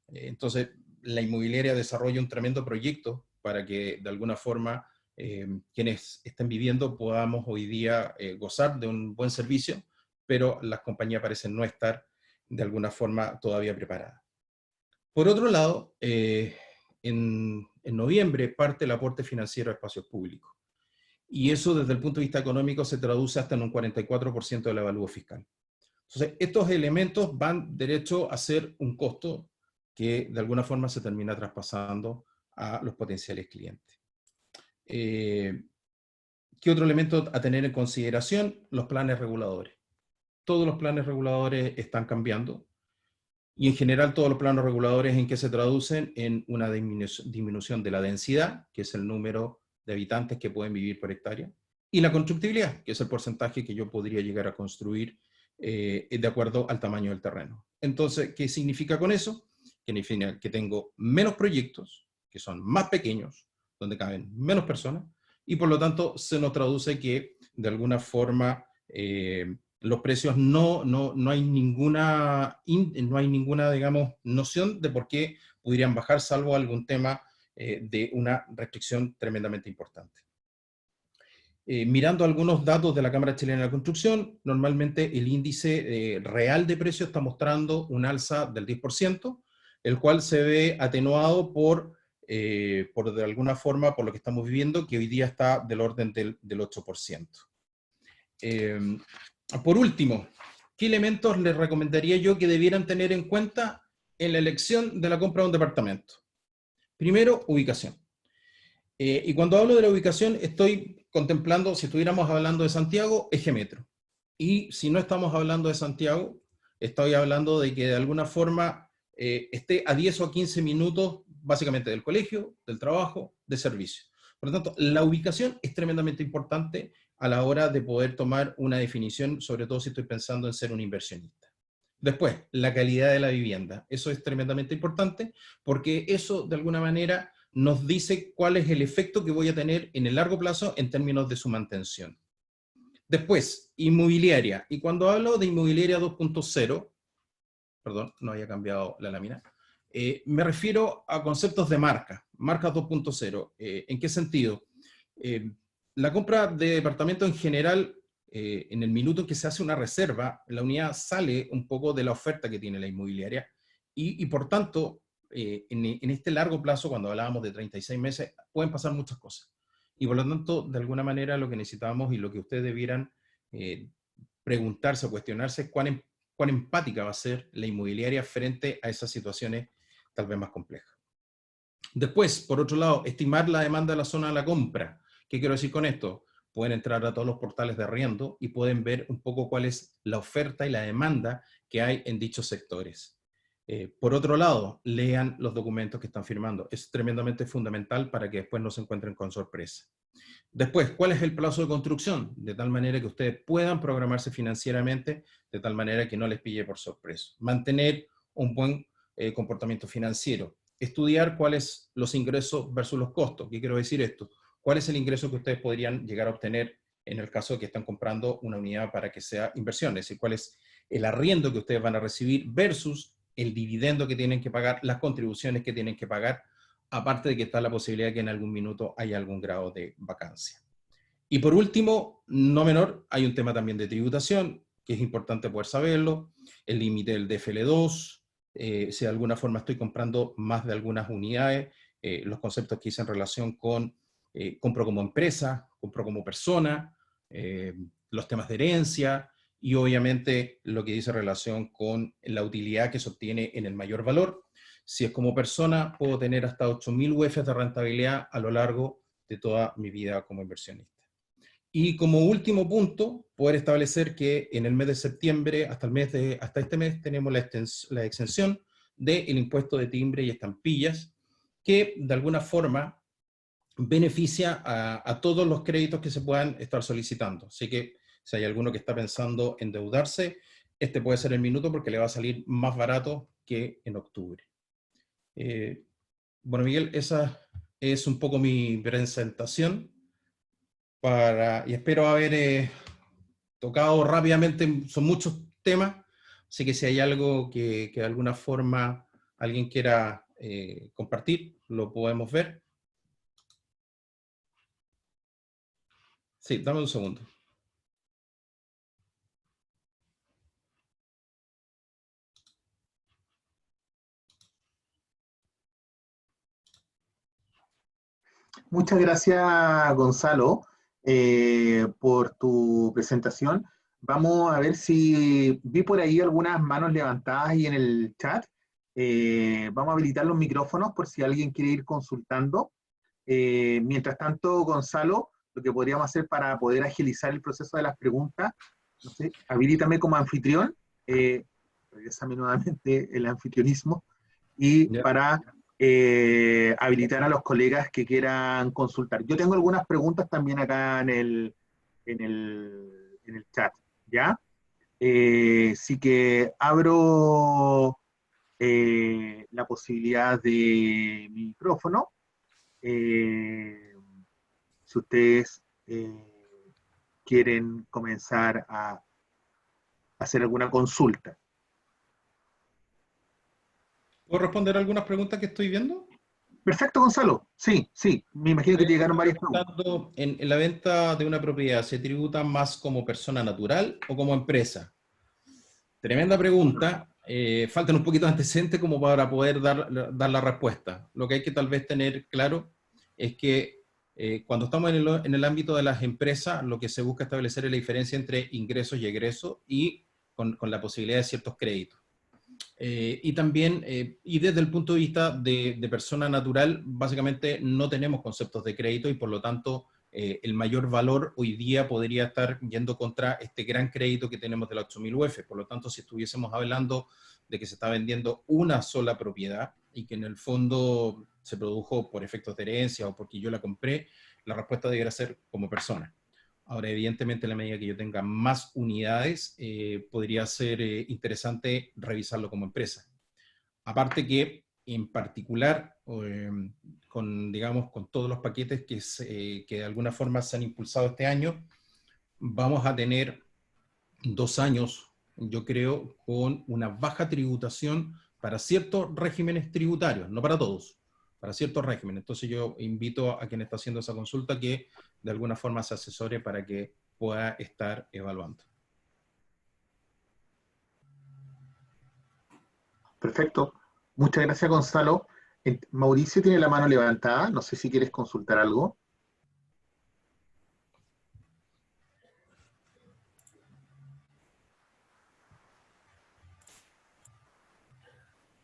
Entonces, la inmobiliaria desarrolla un tremendo proyecto para que, de alguna forma, quienes estén viviendo podamos hoy día gozar de un buen servicio, pero las compañías parecen no estar, de alguna forma, todavía preparadas. Por otro lado, en noviembre parte el aporte financiero a espacios públicos. Y eso, desde el punto de vista económico, se traduce hasta en un 44% del avalúo fiscal. Entonces, estos elementos van derecho a ser un costo que de alguna forma se termina traspasando a los potenciales clientes. ¿Qué otro elemento a tener en consideración? Los planes reguladores. Todos los planes reguladores están cambiando y en general todos los planes reguladores en que se traducen en una disminución de la densidad, que es el número de habitantes que pueden vivir por hectárea, y la constructibilidad, que es el porcentaje que yo podría llegar a construir de acuerdo al tamaño del terreno. Entonces, ¿qué significa con eso? Que tengo menos proyectos, que son más pequeños, donde caben menos personas, y por lo tanto se nos traduce que de alguna forma los precios no hay ninguna, digamos, noción de por qué podrían bajar, salvo algún tema de una restricción tremendamente importante. mirando algunos datos de la Cámara Chilena de la Construcción, normalmente el índice real de precios está mostrando un alza del 10%, el cual se ve atenuado por de alguna forma, por lo que estamos viviendo, que hoy día está del orden del 8%. Por último, ¿qué elementos les recomendaría yo que debieran tener en cuenta en la elección de la compra de un departamento? Primero, ubicación. Y cuando hablo de la ubicación, estoy contemplando, si estuviéramos hablando de Santiago, eje metro. Y si no estamos hablando de Santiago, estoy hablando de que de alguna forma esté a 10 o 15 minutos, básicamente del colegio, del trabajo, de servicio. Por lo tanto, la ubicación es tremendamente importante a la hora de poder tomar una definición, sobre todo si estoy pensando en ser un inversionista. Después, la calidad de la vivienda. Eso es tremendamente importante porque eso, de alguna manera, nos dice cuál es el efecto que voy a tener en el largo plazo en términos de su mantención. Después, inmobiliaria. Y cuando hablo de inmobiliaria 2.0, perdón, no había cambiado la lámina, me refiero a conceptos de marca, marca 2.0. ¿En qué sentido? La compra de departamentos en general, en el minuto en que se hace una reserva, la unidad sale un poco de la oferta que tiene la inmobiliaria y por tanto, en este largo plazo, cuando hablábamos de 36 meses, pueden pasar muchas cosas. Y por lo tanto, de alguna manera, lo que necesitamos y lo que ustedes debieran preguntarse o cuestionarse es cuán empática va a ser la inmobiliaria frente a esas situaciones tal vez más complejas. Después, por otro lado, estimar la demanda de la zona de la compra. ¿Qué quiero decir con esto? Pueden entrar a todos los portales de arriendo y pueden ver un poco cuál es la oferta y la demanda que hay en dichos sectores. Por otro lado, lean los documentos que están firmando. Es tremendamente fundamental para que después no se encuentren con sorpresa. Después, ¿cuál es el plazo de construcción? De tal manera que ustedes puedan programarse financieramente, de tal manera que no les pille por sorpresa. Mantener un buen comportamiento financiero. Estudiar cuáles los ingresos versus los costos. ¿Qué quiero decir esto? ¿Cuál es el ingreso que ustedes podrían llegar a obtener en el caso de que están comprando una unidad para que sea inversión? Es decir, cuál es el arriendo que ustedes van a recibir versus el dividendo que tienen que pagar, las contribuciones que tienen que pagar, aparte de que está la posibilidad de que en algún minuto haya algún grado de vacancia. Y por último, no menor, hay un tema también de tributación, que es importante poder saberlo, el límite del DFL2, si de alguna forma estoy comprando más de algunas unidades, los conceptos que hice en relación con compro como empresa, compro como persona, los temas de herencia, y obviamente lo que dice en relación con la utilidad que se obtiene en el mayor valor. Si es como persona, puedo tener hasta 8.000 UFs de rentabilidad a lo largo de toda mi vida como inversionista. Y como último punto, poder establecer que en el mes de septiembre, hasta este mes, tenemos la exención del impuesto de timbre y estampillas, que de alguna forma beneficia a todos los créditos que se puedan estar solicitando. Así que si hay alguno que está pensando endeudarse, este puede ser el minuto porque le va a salir más barato que en octubre. Bueno, Miguel, esa es un poco mi presentación y espero haber tocado rápidamente, son muchos temas, así que si hay algo que de alguna forma alguien quiera compartir, lo podemos ver. Sí, dame un segundo. Muchas gracias, Gonzalo, por tu presentación. Vamos a ver si vi por ahí algunas manos levantadas ahí en el chat. Vamos a habilitar los micrófonos por si alguien quiere ir consultando. Mientras tanto, Gonzalo, lo que podríamos hacer para poder agilizar el proceso de las preguntas, no sé, habilítame como anfitrión, regresame nuevamente el anfitrionismo, y Ya. para habilitar a los colegas que quieran consultar. Yo tengo algunas preguntas también acá en el chat, ¿ya? Sí que abro la posibilidad de micrófono. Si ustedes quieren comenzar a hacer alguna consulta. ¿Puedo responder algunas preguntas que estoy viendo? Perfecto, Gonzalo. Sí, sí. Me imagino que te llegaron varias preguntas. Preguntando, en la venta de una propiedad, ¿se tributa más como persona natural o como empresa? Tremenda pregunta. Faltan un poquito de antecedentes como para poder dar la respuesta. Lo que hay que tal vez tener claro es que cuando estamos en el ámbito de las empresas, lo que se busca establecer es la diferencia entre ingresos y egresos y con la posibilidad de ciertos créditos. Y también, y desde el punto de vista de persona natural, básicamente no tenemos conceptos de crédito y por lo tanto el mayor valor hoy día podría estar yendo contra este gran crédito que tenemos de la 8000 UF. Por lo tanto, si estuviésemos hablando de que se está vendiendo una sola propiedad y que en el fondo se produjo por efectos de herencia o porque yo la compré, la respuesta debería ser como persona. Ahora, evidentemente, en la medida que yo tenga más unidades, podría ser interesante revisarlo como empresa. Aparte que, en particular, digamos, con todos los paquetes que de alguna forma se han impulsado este año, vamos a tener 2 años, yo creo, con una baja tributación para ciertos regímenes tributarios, no para todos, para ciertos regímenes. Entonces yo invito a quien está haciendo esa consulta que de alguna forma se asesore para que pueda estar evaluando. Perfecto. Muchas gracias, Gonzalo. Mauricio tiene la mano levantada. No sé si quieres consultar algo.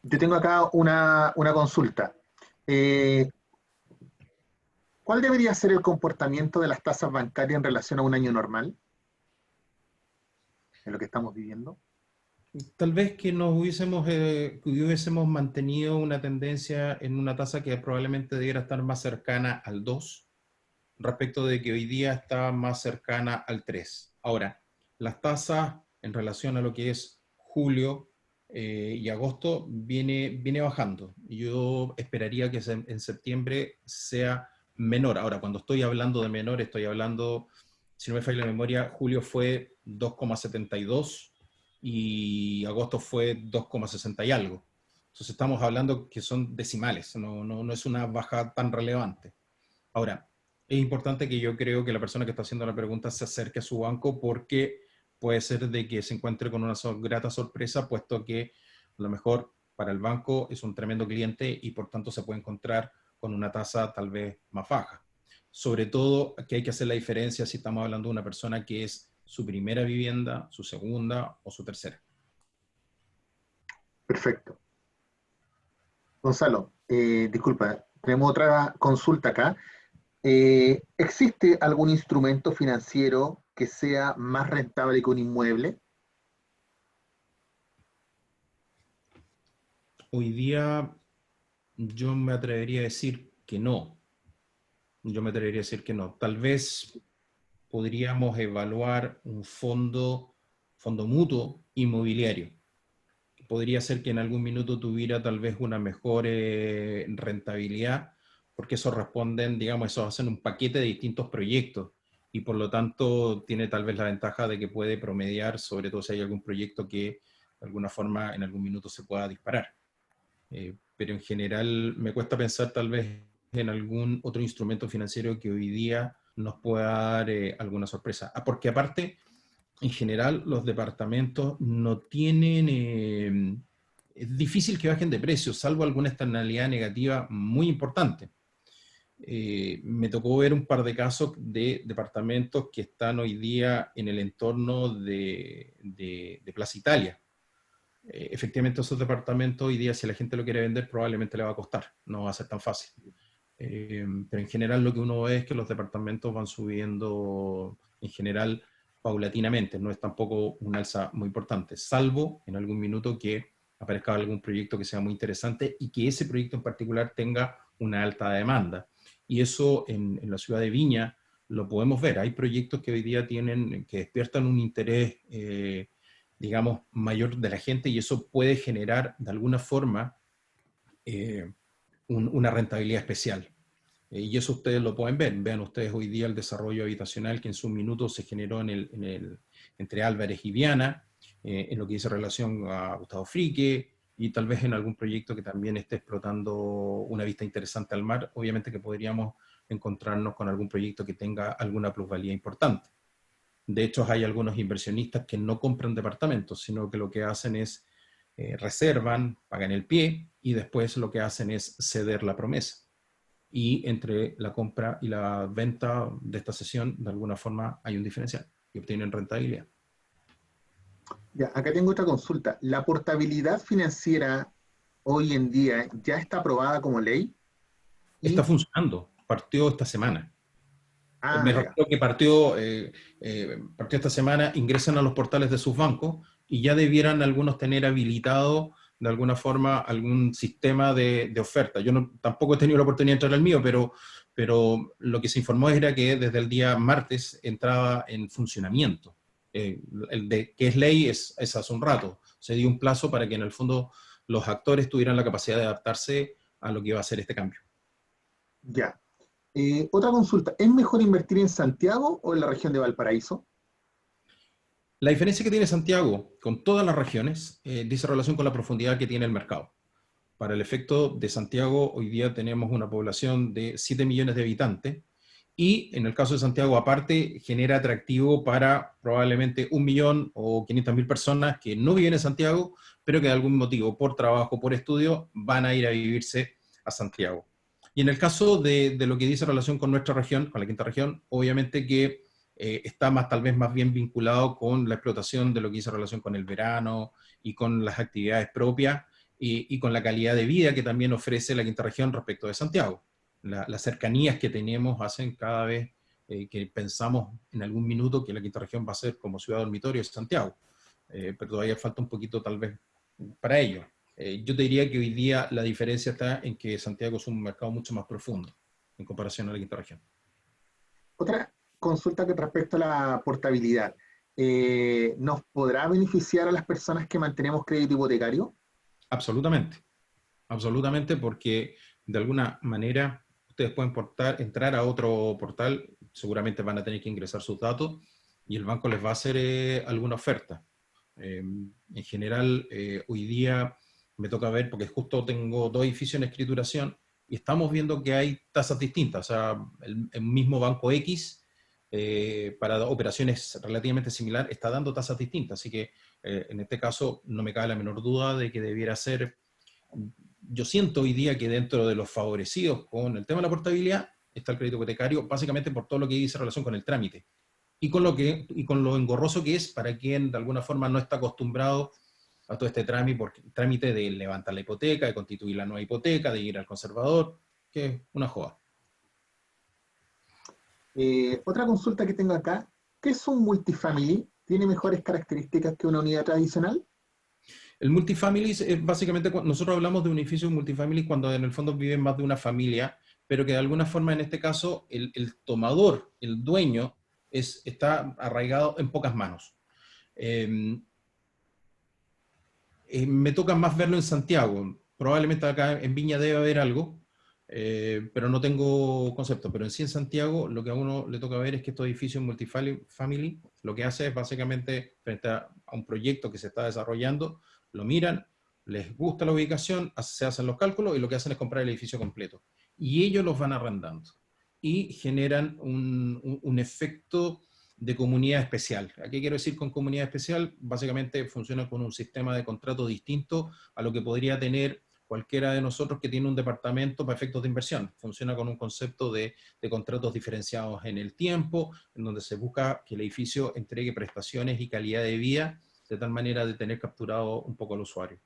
Yo tengo acá una consulta. Eh, ¿Cuál debería ser el comportamiento de las tasas bancarias en relación a un año normal, en lo que estamos viviendo? Tal vez que hubiésemos mantenido una tendencia en una tasa que probablemente debiera estar más cercana al 2, respecto de que hoy día está más cercana al 3. Ahora, las tasas en relación a lo que es julio y agosto viene bajando. Yo esperaría que en septiembre sea menor. Ahora, cuando estoy hablando de menor, estoy hablando, si no me falla la memoria, julio fue 2,72 y agosto fue 2,60 y algo. Entonces estamos hablando que son decimales, no es una baja tan relevante. Ahora, es importante que yo creo que la persona que está haciendo la pregunta se acerque a su banco porque puede ser de que se encuentre con una grata sorpresa, puesto que a lo mejor para el banco es un tremendo cliente y por tanto se puede encontrar con una tasa tal vez más baja. Sobre todo que hay que hacer la diferencia si estamos hablando de una persona que es su primera vivienda, su segunda o su tercera. Perfecto. Gonzalo, disculpa, tenemos otra consulta acá. ¿Existe algún instrumento financiero que sea más rentable que un inmueble? Hoy día yo me atrevería a decir que no. Yo me atrevería a decir que no. Tal vez podríamos evaluar un fondo mutuo inmobiliario. Podría ser que en algún minuto tuviera tal vez una mejor rentabilidad, porque eso responden, digamos, eso hacen un paquete de distintos proyectos y por lo tanto tiene tal vez la ventaja de que puede promediar, sobre todo si hay algún proyecto que de alguna forma en algún minuto se pueda disparar. Pero en general me cuesta pensar tal vez en algún otro instrumento financiero que hoy día nos pueda dar alguna sorpresa. Porque aparte, en general, los departamentos no tienen, es difícil que bajen de precio, salvo alguna externalidad negativa muy importante. Me tocó ver un par de casos de departamentos que están hoy día en el entorno de Plaza Italia. Efectivamente, esos departamentos hoy día, si la gente lo quiere vender, probablemente le va a costar, no va a ser tan fácil. Pero en general lo que uno ve es que los departamentos van subiendo en general paulatinamente, no es tampoco un alza muy importante, salvo en algún minuto que aparezca algún proyecto que sea muy interesante y que ese proyecto en particular tenga una alta demanda. Y eso en la ciudad de Viña lo podemos ver. Hay proyectos que hoy día que despiertan un interés, digamos, mayor de la gente y eso puede generar de alguna forma eh, una rentabilidad especial. Y eso ustedes lo pueden ver. Vean ustedes hoy día el desarrollo habitacional que en su minuto se generó entre Álvarez y Viana, en lo que dice relación a Gustavo Frique, y tal vez en algún proyecto que también esté explotando una vista interesante al mar, obviamente que podríamos encontrarnos con algún proyecto que tenga alguna plusvalía importante. De hecho, hay algunos inversionistas que no compran departamentos, sino que lo que hacen es reservan, pagan el pie y después lo que hacen es ceder la promesa. Y entre la compra y la venta de esta sesión, de alguna forma hay un diferencial y obtienen rentabilidad. Ya, acá tengo otra consulta. ¿La portabilidad financiera hoy en día ya está aprobada como ley? Está Y, funcionando, partió esta semana. ah, Me ya, refiero que partió esta semana, ingresan a los portales de sus bancos y ya debieran algunos tener habilitado de alguna forma algún sistema de oferta. Yo tampoco he tenido la oportunidad de entrar al mío, pero lo que se informó era que desde el día martes entraba en funcionamiento. El de que es ley es hace un rato. Se dio un plazo para que en el fondo los actores tuvieran la capacidad de adaptarse a lo que iba a ser este cambio. ya. Otra consulta. ¿Es mejor invertir en Santiago o en la región de Valparaíso? La diferencia que tiene Santiago con todas las regiones dice relación con la profundidad que tiene el mercado. Para el efecto de Santiago, hoy día tenemos una población de 7 millones de habitantes y en el caso de Santiago, aparte, genera atractivo para probablemente 1 millón o 500.000 personas que no viven en Santiago, pero que de algún motivo, por trabajo, por estudio, van a ir a vivirse a Santiago. Y en el caso de lo que dice relación con nuestra región, con la quinta región, obviamente que está más, tal vez más bien vinculado con la explotación de lo que dice relación con el verano y con las actividades propias y con la calidad de vida que también ofrece la quinta región respecto de Santiago. Las cercanías que tenemos hacen cada vez que pensamos en algún minuto que la quinta región va a ser como ciudad dormitorio de Santiago, pero todavía falta un poquito tal vez para ello. Yo te diría que hoy día la diferencia está en que Santiago es un mercado mucho más profundo en comparación a la quinta región. Otra consulta que respecto a la portabilidad. ¿Nos podrá beneficiar a las personas que mantenemos crédito hipotecario? Absolutamente, absolutamente, porque de alguna manera ustedes pueden entrar a otro portal, seguramente van a tener que ingresar sus datos y el banco les va a hacer alguna oferta. En general, hoy día me toca ver, porque justo tengo 2 edificios en escrituración y estamos viendo que hay tasas distintas. O sea, el mismo banco X, para operaciones relativamente similares, está dando tasas distintas. Así que en este caso no me cabe la menor duda de que debiera ser. Yo siento hoy día que dentro de los favorecidos con el tema de la portabilidad está el crédito hipotecario, básicamente por todo lo que dice relación con el trámite y con lo engorroso que es para quien de alguna forma no está acostumbrado a todo este trámite de levantar la hipoteca, de constituir la nueva hipoteca, de ir al conservador, que es una joda. Otra consulta que tengo acá. ¿Qué es un multifamily? ¿Tiene mejores características que una unidad tradicional? El multifamily es básicamente, nosotros hablamos de un edificio multifamily cuando en el fondo viven más de una familia, pero que de alguna forma en este caso el tomador, el dueño, está arraigado en pocas manos. Eh, Me toca más verlo en Santiago. Probablemente acá en Viña debe haber algo, pero no tengo concepto. Pero en sí en Santiago lo que a uno le toca ver es que estos edificios multifamily lo que hace es básicamente frente a un proyecto que se está desarrollando, lo miran, les gusta la ubicación, se hacen los cálculos y lo que hacen es comprar el edificio completo. Y ellos los van arrendando y generan un efecto de comunidad especial. ¿A qué quiero decir con comunidad especial? Básicamente funciona con un sistema de contrato distinto a lo que podría tener cualquiera de nosotros que tiene un departamento para efectos de inversión. Funciona con un concepto de contratos diferenciados en el tiempo, en donde se busca que el edificio entregue prestaciones y calidad de vida de tal manera de tener capturado un poco al usuario.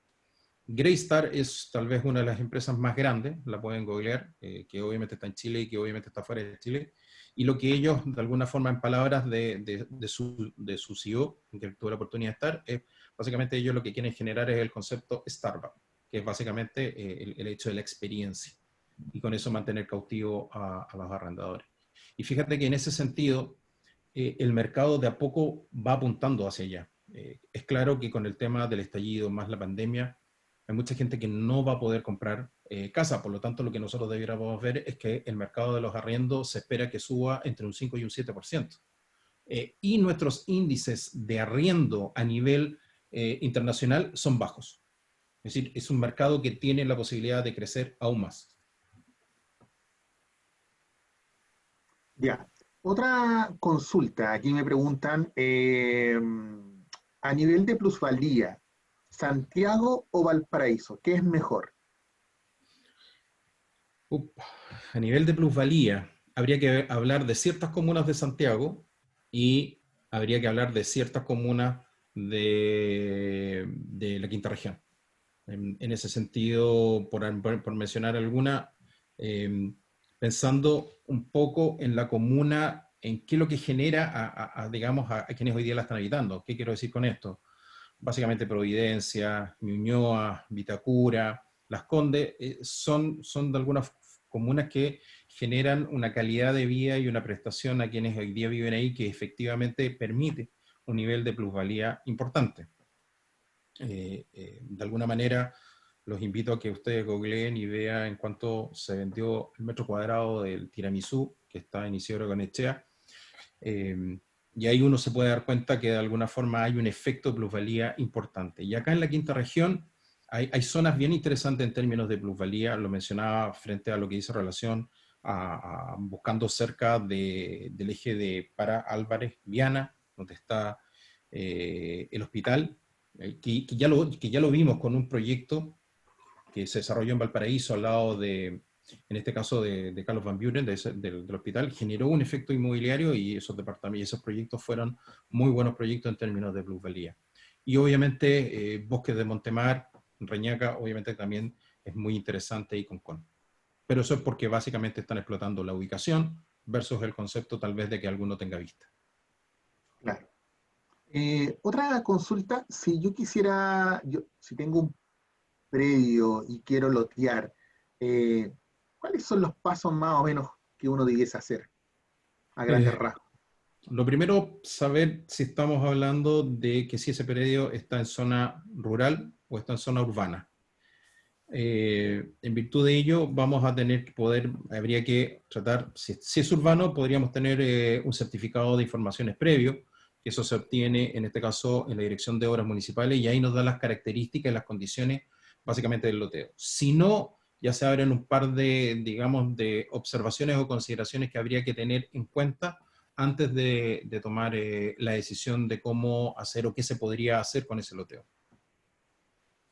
Greystar es tal vez una de las empresas más grandes, la pueden googlear, que obviamente está en Chile y que obviamente está fuera de Chile, y lo que ellos, de alguna forma, en palabras de su CEO, en que tuve la oportunidad de estar, es básicamente ellos lo que quieren generar es el concepto Starbucks, que es básicamente el hecho de la experiencia, y con eso mantener cautivo a los arrendadores. Y fíjate que en ese sentido, el mercado de a poco va apuntando hacia allá. Es claro que con el tema del estallido más la pandemia, hay mucha gente que no va a poder comprar casa, por lo tanto lo que nosotros debiéramos ver es que el mercado de los arriendos se espera que suba entre un 5 y un 7%. Y nuestros índices de arriendo a nivel internacional son bajos. Es decir, es un mercado que tiene la posibilidad de crecer aún más. Ya. Otra consulta, aquí me preguntan, a nivel de plusvalía, ¿Santiago o Valparaíso? ¿Qué es mejor? Up, a nivel de plusvalía, habría que hablar de ciertas comunas de Santiago y habría que hablar de ciertas comunas de la quinta región. En ese sentido, por mencionar alguna, eh, pensando un poco en la comuna, en qué es lo que genera digamos, a quienes hoy día la están habitando. ¿Qué quiero decir con esto? Básicamente Providencia, Ñuñoa, Vitacura, Las Condes, son de algunas comunas que generan una calidad de vida y una prestación a quienes hoy día viven ahí que efectivamente permite un nivel de plusvalía importante. De alguna manera, los invito a que ustedes googleen y vean en cuánto se vendió el metro cuadrado del tiramisú, que está en Isidro Ganechea, y ahí uno se puede dar cuenta que de alguna forma hay un efecto de plusvalía importante. Y acá en la quinta región hay zonas bien interesantes en términos de plusvalía, lo mencionaba frente a lo que dice relación buscando cerca del eje de para Álvarez, Viana, donde está el hospital, que ya lo vimos con un proyecto que se desarrolló en Valparaíso al lado en este caso de Carlos Van Buren, del hospital, generó un efecto inmobiliario y esos departamentos y esos proyectos fueron muy buenos proyectos en términos de plusvalía. Y obviamente Bosques de Montemar, Reñaca, obviamente también es muy interesante y Concón. Pero eso es porque básicamente están explotando la ubicación versus el concepto tal vez de que alguno tenga vista. Claro. Otra consulta, si yo quisiera, si tengo un predio y quiero lotear, eh, ¿cuáles son los pasos más o menos que uno debiese hacer a grandes Eh, rasgos? Lo primero, saber si estamos hablando de que si ese predio está en zona rural o está en zona urbana. En virtud de ello, vamos a tener que habría que tratar, si es urbano, podríamos tener un certificado de informaciones previo, que eso se obtiene en este caso en la Dirección de Obras Municipales y ahí nos da las características y las condiciones básicamente del loteo. Si no, ya se abren un par de, digamos, de observaciones o consideraciones que habría que tener en cuenta antes de tomar la decisión de cómo hacer o qué se podría hacer con ese loteo.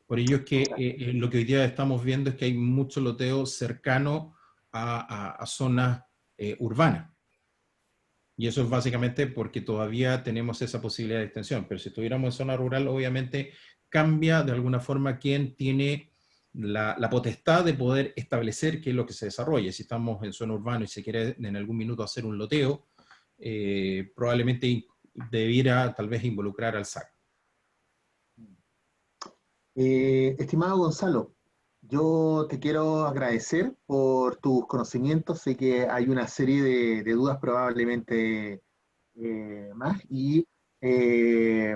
Por ello es que lo que hoy día estamos viendo es que hay mucho loteo cercano a zonas urbanas. Y eso es básicamente porque todavía tenemos esa posibilidad de extensión. Pero si estuviéramos en zona rural, obviamente cambia de alguna forma quién tiene la potestad de poder establecer qué es lo que se desarrolla. Si estamos en zona urbana y se quiere en algún minuto hacer un loteo, probablemente debiera tal vez involucrar al SAC. Estimado Gonzalo, yo te quiero agradecer por tus conocimientos. Sé que hay una serie de dudas probablemente más, eh,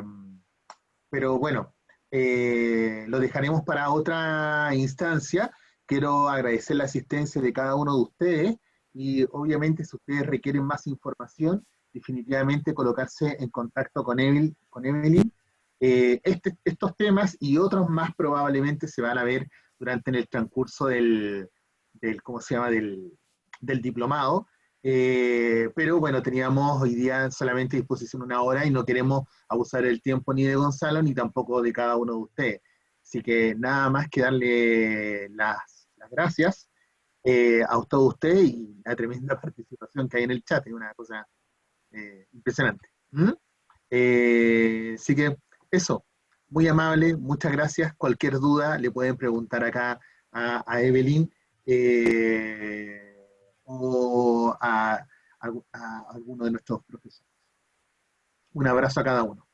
pero bueno, lo dejaremos para otra instancia. Quiero agradecer la asistencia de cada uno de ustedes y obviamente si ustedes requieren más información, definitivamente colocarse en contacto con Evelyn. Estos temas y otros más probablemente se van a ver durante el transcurso ¿cómo se llama? Del diplomado. Pero bueno, teníamos hoy día solamente a disposición una hora y no queremos abusar el tiempo ni de Gonzalo ni tampoco de cada uno de ustedes. Así que nada más que darle las gracias a todos ustedes y la tremenda participación que hay en el chat, es una cosa impresionante. ¿Mm? Así que eso, muy amable, muchas gracias. Cualquier duda le pueden preguntar acá a Evelyn o a alguno de nuestros profesores. Un abrazo a cada uno.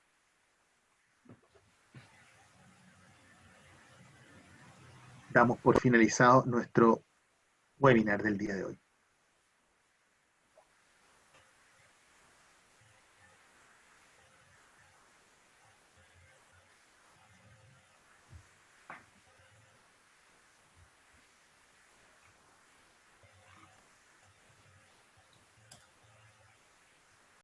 Damos por finalizado nuestro webinar del día de hoy.